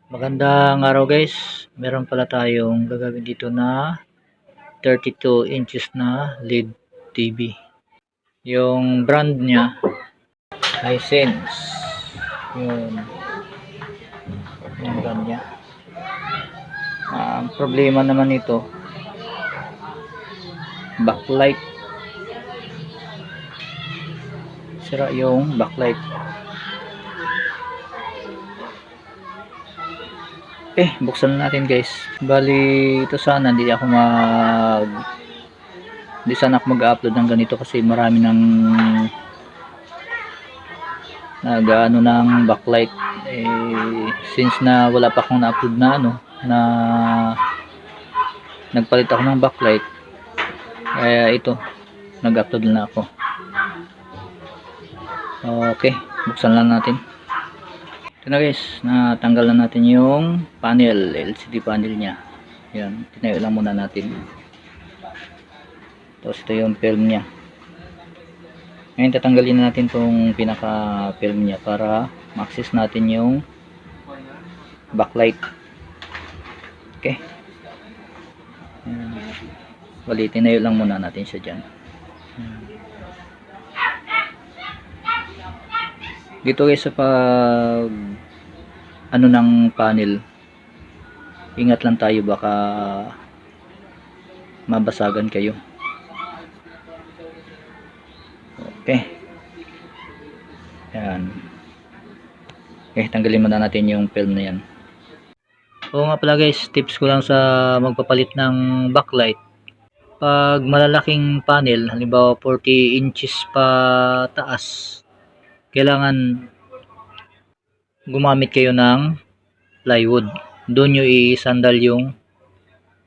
Magandang araw guys. Meron pala tayong gagawin dito na 32 inches na LED TV. Yung brand niya Hisense. Yung brand niya. Ang problema naman ito, backlight. Sira yung backlight. Buksan natin guys. Bali ito sana hindi sana ako mag-upload ng ganito kasi marami ng nag-ano ng backlight. Since na wala pa akong na-upload na nagpalit ako ng backlight, kaya ito nag-upload na ako. Okay, buksan lang natin. Ito na guys, natanggal na natin yung panel, LCD panel nya. Yan, tinayo lang muna natin. Tapos ito yung film nya. Ngayon tatanggalin na natin tong pinaka film nya para ma-access natin yung backlight. Okay. Bali, tinayo lang muna natin siya dyan. Dito guys sa pag ng panel, ingat lang tayo, baka mabasagan kayo. Okay. Yan. Okay, tanggalin muna natin yung film na yan. Oo nga pala guys, tips ko lang sa magpapalit ng backlight. Pag malalaking panel, halimbawa 40 inches pa taas, kailangan gumamit kayo ng plywood. Doon nyo i-sandal yung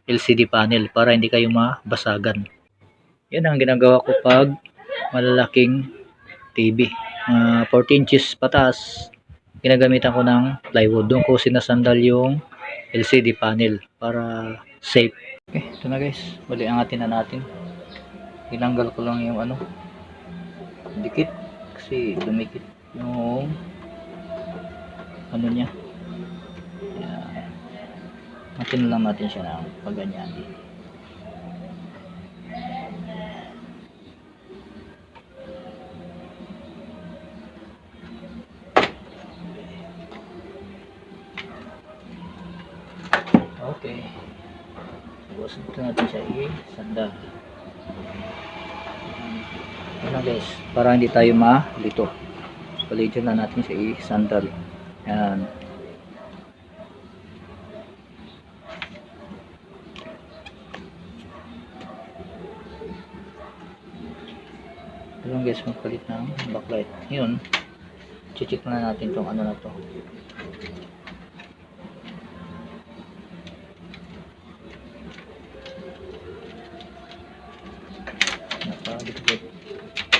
LCD panel para hindi kayo mabasagan. Yan ang ginagawa ko pag malalaking TV. 40 inches pataas, ginagamitan ko ng plywood. Doon ko sinasandal yung LCD panel para safe. Okay, ito na guys. Bali, angatin na natin. Tinanggal ko lang yung dikit kasi dumikit yung niya. Atin lang natin siya ng pagganyan. Okay. Tapos ito natin siya i-sandal. Ano guys, para hindi tayo malito. Palitin na natin siya i-sandal. Yan. Ito guys, magpalit ng backlight. Yun. Check na natin tong na to. Nakadikit.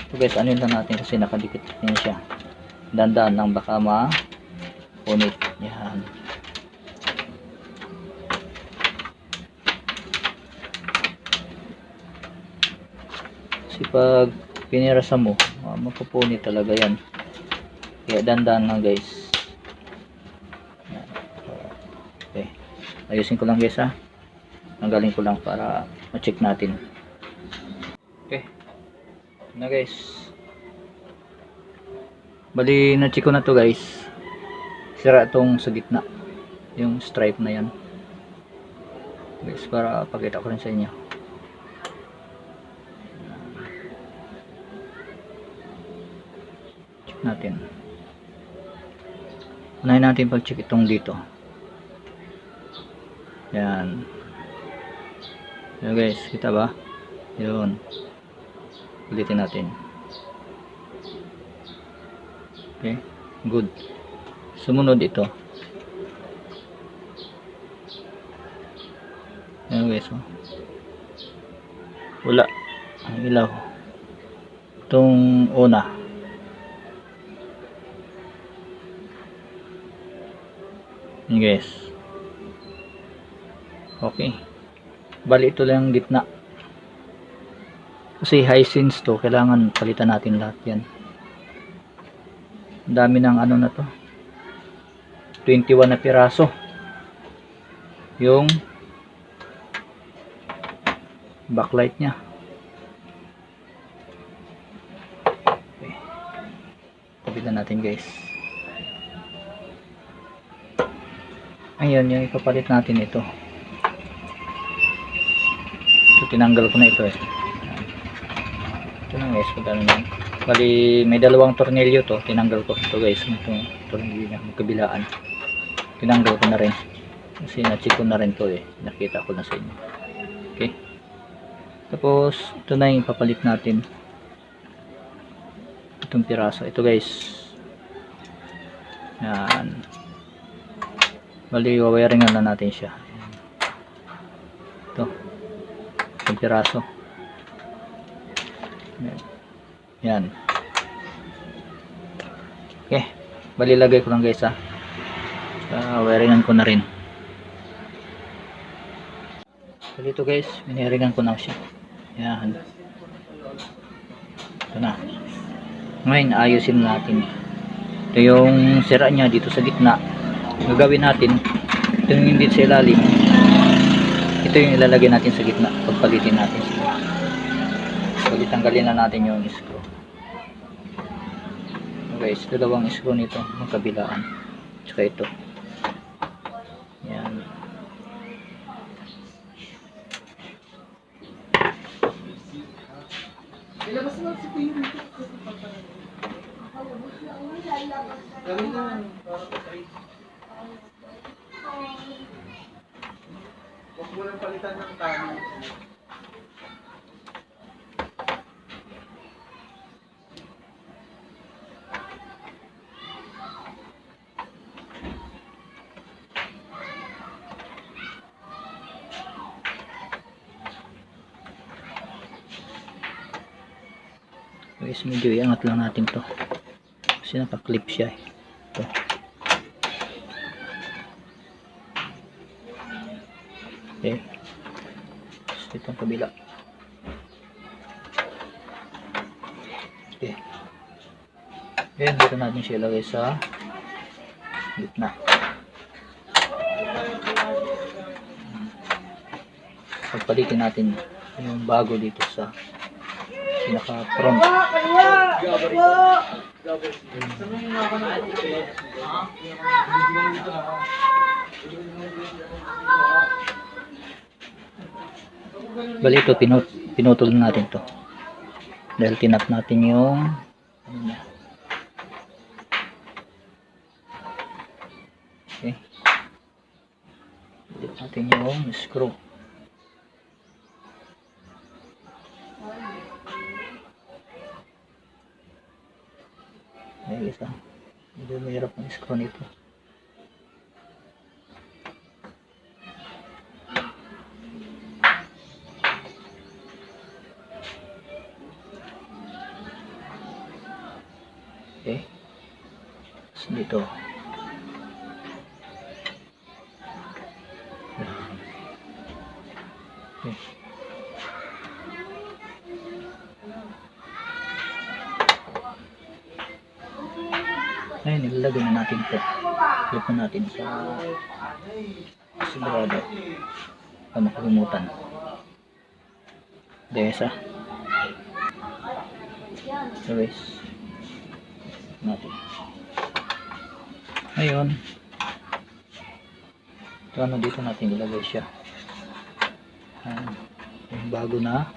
Ito guys, ano yun lang natin kasi nakadikit din siya. Dandaan lang baka ma-punit. Yan. Kasi pag pinirasan mo, mapupunit talaga yan. Kaya dandaan lang guys. Okay. Ayusin ko lang guys ha. Tanggalin ko lang para ma-check natin. Okay. Na guys. Bali, na-check ko na to guys. Sira tong sa gitna. Yung stripe na yan. Guys, para pakita ko rin sa inyo. Check natin. Unahin natin pag-check itong dito. Yan. Yan guys, kita ba? Yun. Ulitin natin. Okay, good. Sumunod ito. Ayan guys, wala ang ilaw. Itong una. Ayan guys. Okay. Bali ito lang gitna. Kasi Hisense to, kailangan palitan natin lahat yan. Dami ng na to, 21 na piraso. yung backlight nya. Okay. Tabitan natin guys. Ayun, yung ipapalit natin ito. Ito tinanggal ko na ito eh. Ito na guys, pagkano na. Bali may dalawang tornilyo to, tinanggal ko ito guys. Itong tornilyo niya magkabilaan. Tinanggal ko na rin. Kasi na-check ko na rin to eh. Nakita ko na sa inyo. Okay. Tapos ito na yung ipapalit natin. Itong piraso. Ito guys. Yan. Bali wawiringan na natin siya. Ito. Itong piraso. Yan. Okay. Bali lagay ko lang guys ha. Wiringan ko na rin. So dito guys, miniringan ko na siya. Yan. Ito na. Ngayon ayusin natin. Ito yung sira niya dito sa gitna. Gagawin natin, ito yung hindi sa ilalim. Ito yung ilalagay natin sa gitna. Pagpalitin natin siya. Tanggalin na natin yung screw. Guys, dalawang screw nito magkabilaan. Tsaka ito. Yan. Huwag mo lang palitan ng tama. Guys, medyo iangat lang natin to kasi naka-clip siya eh. Ito. Okay. Tapos itong kabila. Okay. Then dito natin siya ilagay sa gitna. Pagpalitin natin yung bago dito sa pinaka front. Bali ito pinutol natin to dahil tinap natin yung ano niya. Okay, dito natin yung screw. Ay, isa. Medyo mahirap ang screw nito. Okay. Tapos dito. Okay. Ayun, nilalagay na natin ito. Clip na natin sa sigurado para makalimutan. Desa. So guys, natin. Ngayon, ito ano dito natin ilagay siya. Yung bago na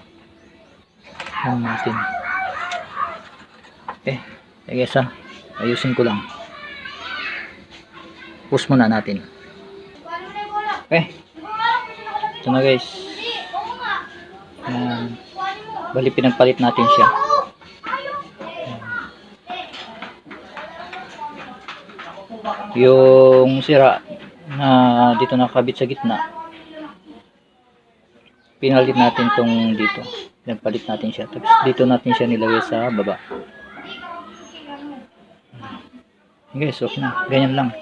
natin. Okay, guys ha. Ayusin ko lang. Push muna natin. Okay. Ito na guys. Bali pinagpalit natin siya. Yung sira na dito nakabit sa gitna. Pinalit natin tong dito. Pinagpalit natin siya. Tapos dito natin siya nilagay sa baba. Guys, okay na. Ganyan lang.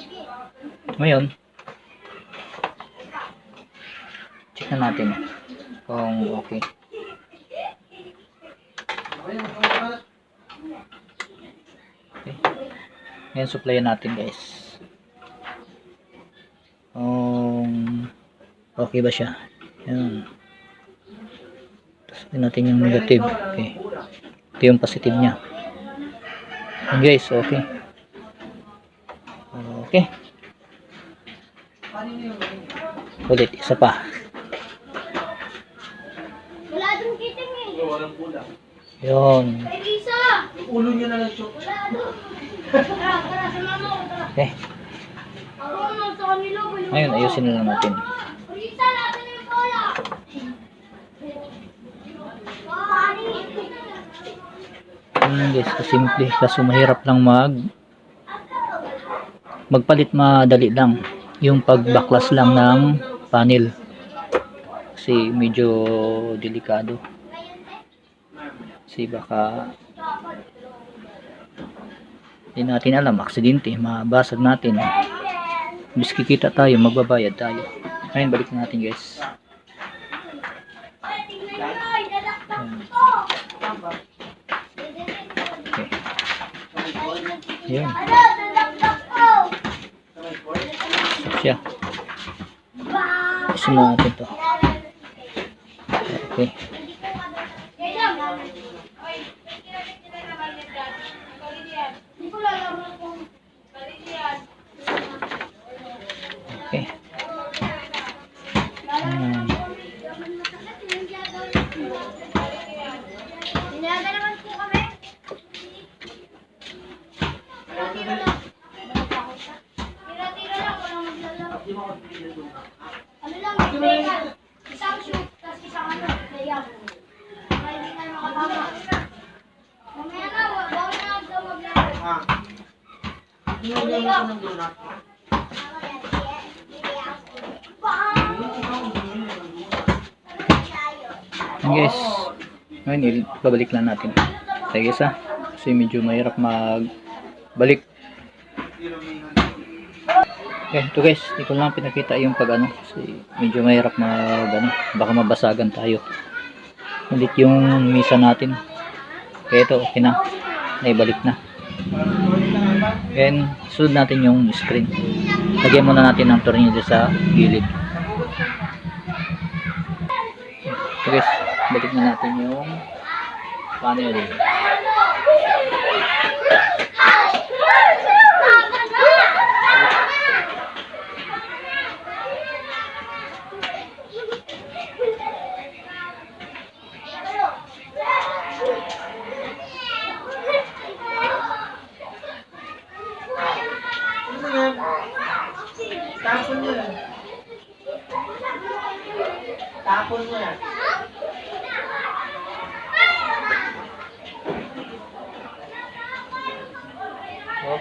Ngayon, check na natin kung okay. Okay. Ngayon, supplyan natin guys. Okay ba siya? Yan. Tapos natin yung negative. Okay. Ito yung positive niya. Yan guys, okay. Okay. Ulit, isa pa. Wala dun kiting eh. Walang kulang. Yun. Kay Lisa! Yung ulo niya na lang shoot. Wala dun. Tara, tara, sama mo. Tara. Okay. Ako naman sa kanila. Ngayon, ayusin na lang natin. Lisa, natin yung bola. Guys, simple. Kaso mahirap lang magpalit, madali lang. Yung pagbaklas lang ng panel. Kasi medyo delikado. Kasi baka hindi natin alam, aksidente, mabasag natin. Bis kikita tayo, magbabayad tayo. Ngayon, balik na natin guys. Okay. Yun. Siya. Isin na natin to. Okay. Okay. Nilaga naman po kami. Tira-tira lang, walang maglalaro. Ano lang, layup. Isang shoot, tapos isang layup. Para hindi tayo makatama. Mamaya na, bawal na daw maglaro. Ah. Hinagyan mo ng donut. Yan guys. Ngayon, babalik lang natin. Sige guys ha. Kasi medyo mahirap magbalik. Okay, ito guys. Hindi ko lang pinakita yung pag-ano. Kasi medyo mahirap baka mabasagan tayo. Ulit yung misa natin. Kaya ito, okay na. Naibalik na. And sunod natin yung screen. Lagyan muna natin ng tornilyo sa gilid. So guys, balik na natin yung panel. Tapon mo yan. Tapon mo yan. Oh,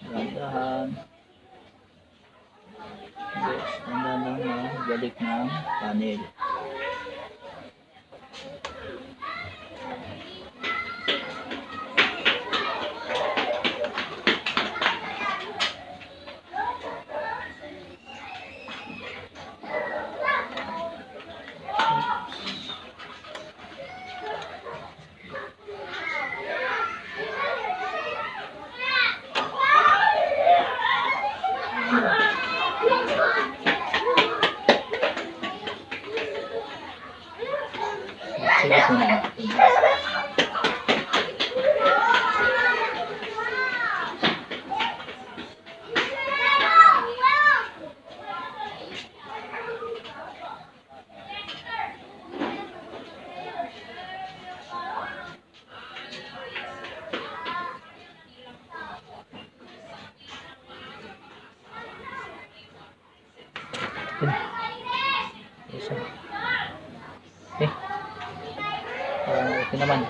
dahan-dahan. Yes, dahan-dahan lang balik ng panel. Sige po na. Isa. Okay. Okay naman.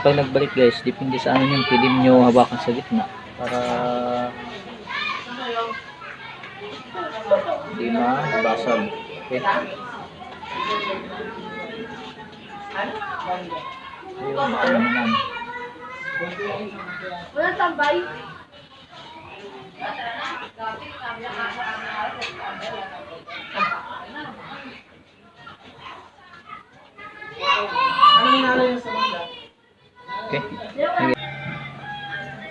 Pag nagbalik guys, depende sa ano yung pwede nyo hawakan sa gitna para hindi mabasag. Okay. Ayun, ano naman. Wala tambay. Ano nanalo yung sa mga? Okay. Sige.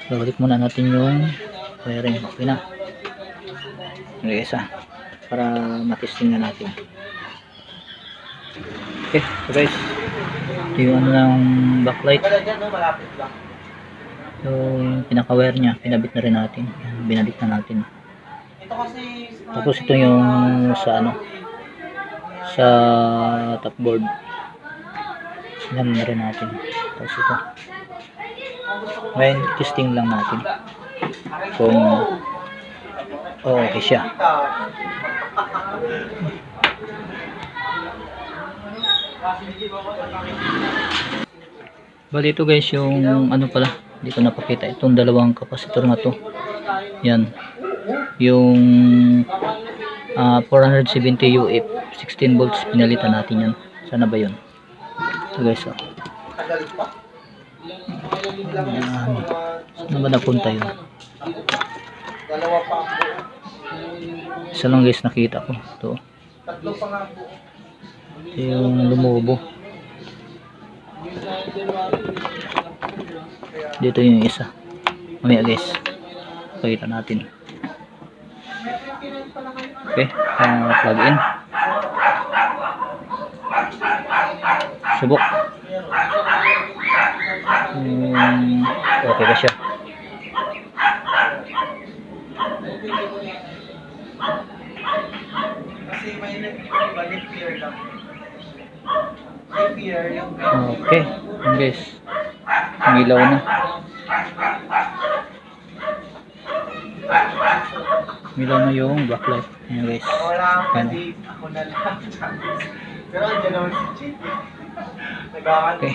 Babalik muna natin yung wiring. Okay na. Okay, isa. Para matesting na natin. Okay, so guys. Ito yung ano ng backlight. Wala dyan, no? Malapit lang. So, yung pinaka-wire niya, pinabit na rin natin. Binabit na natin. Ito kasi... Tapos ito yung sa ano, sa top board. Yan na rin natin. Tapos ito. Ngayon, testing lang natin. Kung okay siya. Bali ito guys, yung ano pala, hindi ko napakita. Itong dalawang kapasitor na to. Yan. Yung 470 UF 16 volts, pinalitan natin yan. Sana ba yun? Ito guys, oh. Yan. Saan ba napunta yun? Dalawa pa ang buo. Isa lang guys nakita ko. Ito. Tatlo pa nga buo. Ito yung lumubo. Dito yung isa. Mamaya guys, pakita natin. Okay, plug in. Subok. Okay ba siya? Kasi may balik clear lang. Clear yung... Okay, yun guys. Ang ilaw na. Ilaw na yung backlight. Ayan guys. Wala akong Ayan. pwede. Ako na lang. Pero andyan naman si JP. Nagawan. Okay.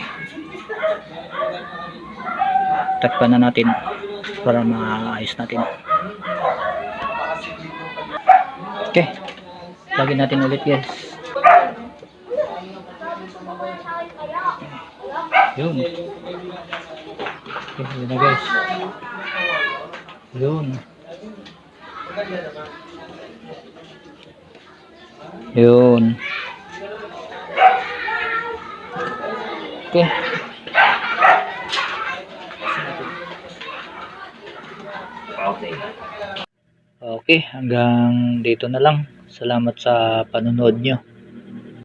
Takpan na natin para maayos natin. Okay. Lagyan natin ulit guys. Yun. Okay, yun na guys. Yun. Yun. Okay. Okay, hanggang dito na lang. Salamat sa panonood nyo.